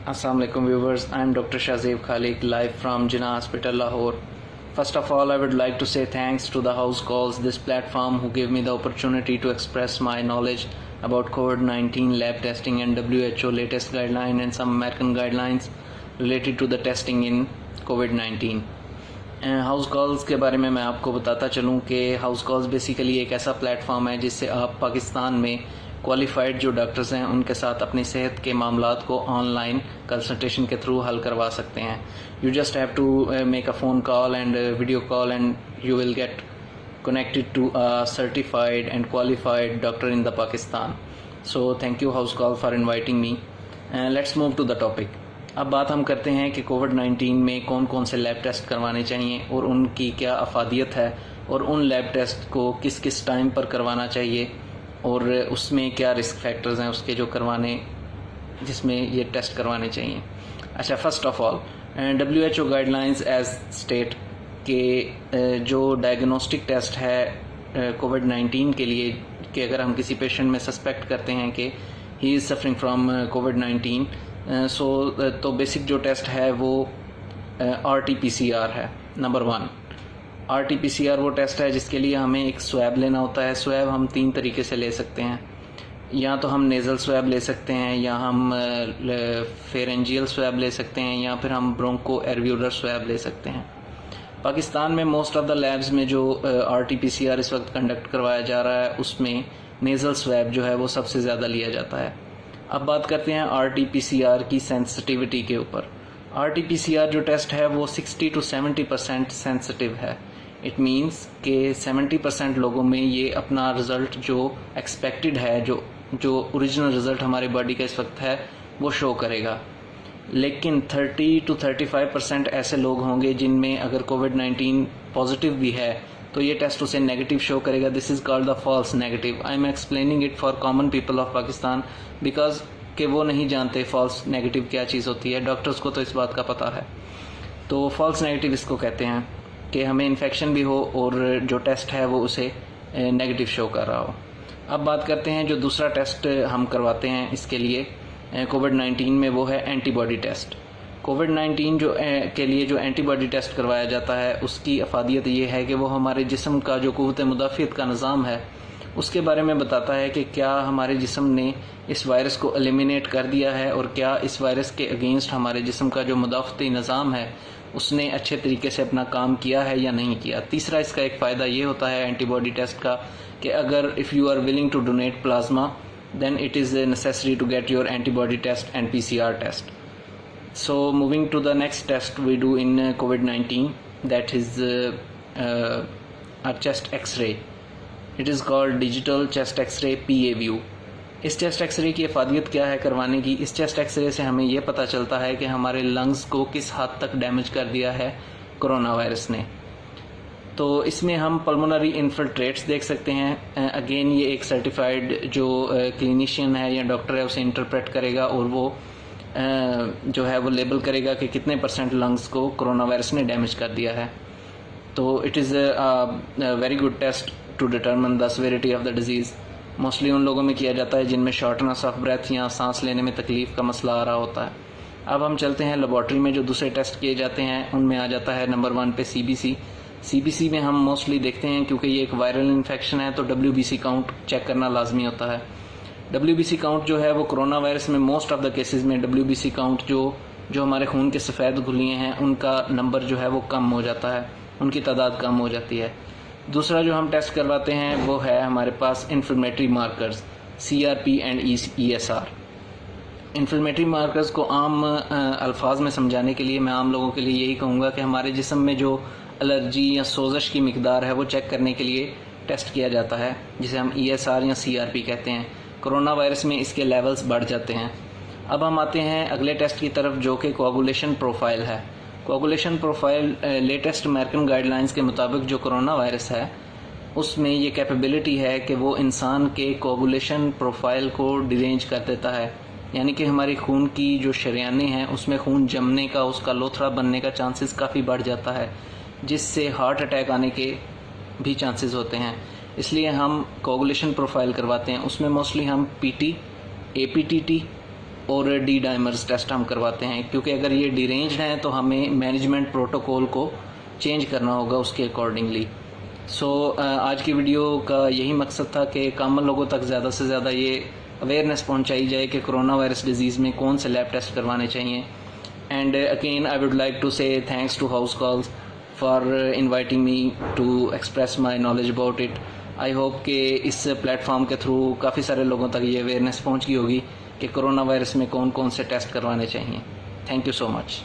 Assalamu alaikum viewers, I am Dr. Shahzeeb Khalik live from Jinnah Hospital, Lahore. First of all, I would like to say thanks to the House Calls, this platform who gave me the opportunity to express my knowledge about COVID-19 lab testing and WHO latest guideline and some American guidelines related to the testing in COVID-19. House calls के बारे में मैं आपको बताता चलूं कि house calls basically एक ऐसा प्लेटफॉर्म है जिससे आप पाकिस्तान में क्वालिफाइड जो डॉक्टर्स हैं उनके साथ अपनी सेहत के मामलात को ऑनलाइन कंसल्टेशन के थ्रू हल करवा सकते हैं. You just have to make a phone call and video call and you will get connected to a certified and qualified doctor in the Pakistan. So thank you House Call for inviting me. Let's move to the topic. अब बात हम करते हैं कि कोविड-19 में कौन कौन से लैब टेस्ट करवाने चाहिए और उनकी क्या अफादियत है और उन लैब टेस्ट को किस किस टाइम पर करवाना चाहिए और उसमें क्या रिस्क फैक्टर्स हैं उसके जो करवाने जिसमें ये टेस्ट करवाने चाहिए. अच्छा, first of all WHO guidelines as state कि जो डायग्नोस्टिक टेस्ट है कोविड-19 के लिए कि अगर हम किसी पेशेंट में सस्पेक्ट करते हैं कि ही इज़ सफरिंग फ्रॉम कोविड-19 तो बेसिक जो टेस्ट है वो RT-PCR है. नंबर 1 RT-PCR वो टेस्ट है जिसके लिए हमें एक स्वैब लेना होता है. स्वैब हम 3 तरीके से ले सकते हैं. या तो हम नेज़ल स्वैब ले सकते हैं, या हम फेरेंजियल स्वैब ले सकते हैं, या फिर हम ब्रोंको एल्वियोलर स्वैब ले सकते हैं. पाकिस्तान में मोस्ट ऑफ द लैब्स में जो RT-PCR इस वक्त कंडक्ट करवाया जा रहा है उसमें नेज़ल स्वैब जो है वो सबसे ज़्यादा लिया जाता है. अब बात करते हैं RT-PCR की सेंसिटिविटी के ऊपर. RT-PCR जो टेस्ट है वो 60 to 70% सेंसिटिव है. इट मीन्स कि 70% लोगों में ये अपना रिज़ल्ट जो एक्सपेक्टेड है, जो ओरिजिनल रिज़ल्ट हमारी बॉडी का इस वक्त है वो शो करेगा. लेकिन 30 to 35% ऐसे लोग होंगे जिनमें अगर कोविड-19 पॉजिटिव भी है तो ये टेस्ट उसे नेगेटिव शो करेगा. This is called the false negative. I am explaining it for common people of Pakistan because कि वो नहीं जानते फॉल्स नेगेटिव क्या चीज़ होती है. डॉक्टर्स को तो इस बात का पता है. तो फॉल्स नेगेटिव इसको कहते हैं कि हमें इन्फेक्शन भी हो और जो टेस्ट है वो उसे नेगेटिव शो कर रहा हो. अब बात करते हैं जो दूसरा टेस्ट हम करवाते हैं इसके लिए कोविड-19 में, वो है एंटीबॉडी टेस्ट. कोविड-19 के लिए जो एंटीबॉडी टेस्ट करवाया जाता है उसकी अफादियत ये है कि वो हमारे जिस्म का जो क़ुव्वत मुदाफ़ियत का निज़ाम है उसके बारे में बताता है कि क्या हमारे जिस्म ने इस वायरस को एलिमिनेट कर दिया है और क्या इस वायरस के अगेंस्ट हमारे जिस्म का जो मुदाफ़ती निज़ाम है उसने अच्छे तरीके से अपना काम किया है या नहीं किया. तीसरा इसका एक फ़ायदा ये होता है एंटीबॉडी टेस्ट का कि अगर if you are willing to donate plasma then it is necessary to get your antibody test and PCR test. So moving to the next test we do in COVID-19, that is a chest x-ray. It is called digital chest x-ray PA-view. इस chest x ray की अफादियत क्या है करवाने की? इस chest x ray से हमें ये पता चलता है कि हमारे लंग्स को किस हद तक डैमेज कर दिया है कोरोना वायरस ने. तो इसमें हम पल्मोनरी इन्फिल्ट्रेट्स देख सकते हैं. अगेन ये एक सर्टिफाइड जो क्लिनिशियन है या डॉक्टर है उसे इंटरप्रेट करेगा और वो जो है वो लेबल करेगा कि कितने % लंग्स को कोरोना वायरस ने डैमेज कर दिया है. तो it is a very good test to determine the severity of the disease. Mostly उन लोगों में किया जाता है जिनमें शॉर्टनेस ऑफ ब्रेथ या सांस लेने में तकलीफ़ का मसला आ रहा होता है. अब हम चलते हैं लेबॉर्ट्री में जो दूसरे टेस्ट किए जाते हैं उनमें आ जाता है नंबर 1 पे CBC में हम मोस्टली देखते हैं क्योंकि ये एक वायरल इन्फेक्शन है तो WBC काउंट चेक करना लाजमी होता है. WBC काउंट जो है वो कोरोना वायरस में मोस्ट ऑफ द केसेस में WBC काउंट जो हमारे खून के सफ़ेद गुलियाँ हैं उनका नंबर जो है वो कम हो जाता है, उनकी तादाद कम हो जाती है. दूसरा जो हम टेस्ट करवाते हैं वो है हमारे पास inflammatory markers CRP and ESR. Inflammatory markers को आम अल्फाज में समझाने के लिए मैं आम लोगों के लिए यही कहूँगा कि हमारे जिस्म में जो एलर्जी या सोजश की मिकदार है वो चेक करने के लिए टेस्ट किया जाता है जिसे हम ESR या CRP कहते हैं. कोरोना वायरस में इसके लेवल्स बढ़ जाते हैं. अब हम आते हैं अगले टेस्ट की तरफ जो कि कोआगुलेशन प्रोफाइल है. Coagulation profile latest American guidelines के मुताबिक जो कोरोना वायरस है उसमें ये कैपेबिलिटी है कि वो इंसान के कोआगुलेशन प्रोफाइल को डिरेंज कर देता है. यानी कि हमारी खून की जो शरियानें हैं उसमें खून जमने का, उसका लोथड़ा बनने का चांसेस काफ़ी बढ़ जाता है जिससे हार्ट अटैक आने के भी चांसेस होते हैं. इसलिए हम कोआगुलेशन प्रोफाइल करवाते हैं. उसमें मोस्टली हम PT, APTT और डी डाइमर्स टेस्ट हम करवाते हैं, क्योंकि अगर ये डिरेंज्ड हैं तो हमें मैनेजमेंट प्रोटोकॉल को चेंज करना होगा उसके अकॉर्डिंगली। सो आज की वीडियो का यही मकसद था कि कॉमन लोगों तक ज़्यादा से ज़्यादा ये अवेयरनेस पहुंचाई जाए कि कोरोना वायरस डिजीज़ में कौन से लैब टेस्ट करवाने चाहिए। And again I would like to say thanks to house calls for inviting me to express my knowledge about it. I hope कि इस प्लेटफॉर्म के थ्रू काफ़ी सारे लोगों तक ये अवेयरनेस पहुँच गई होगी कि कोरोना वायरस में कौन कौन से टेस्ट करवाने चाहिए। Thank you so much.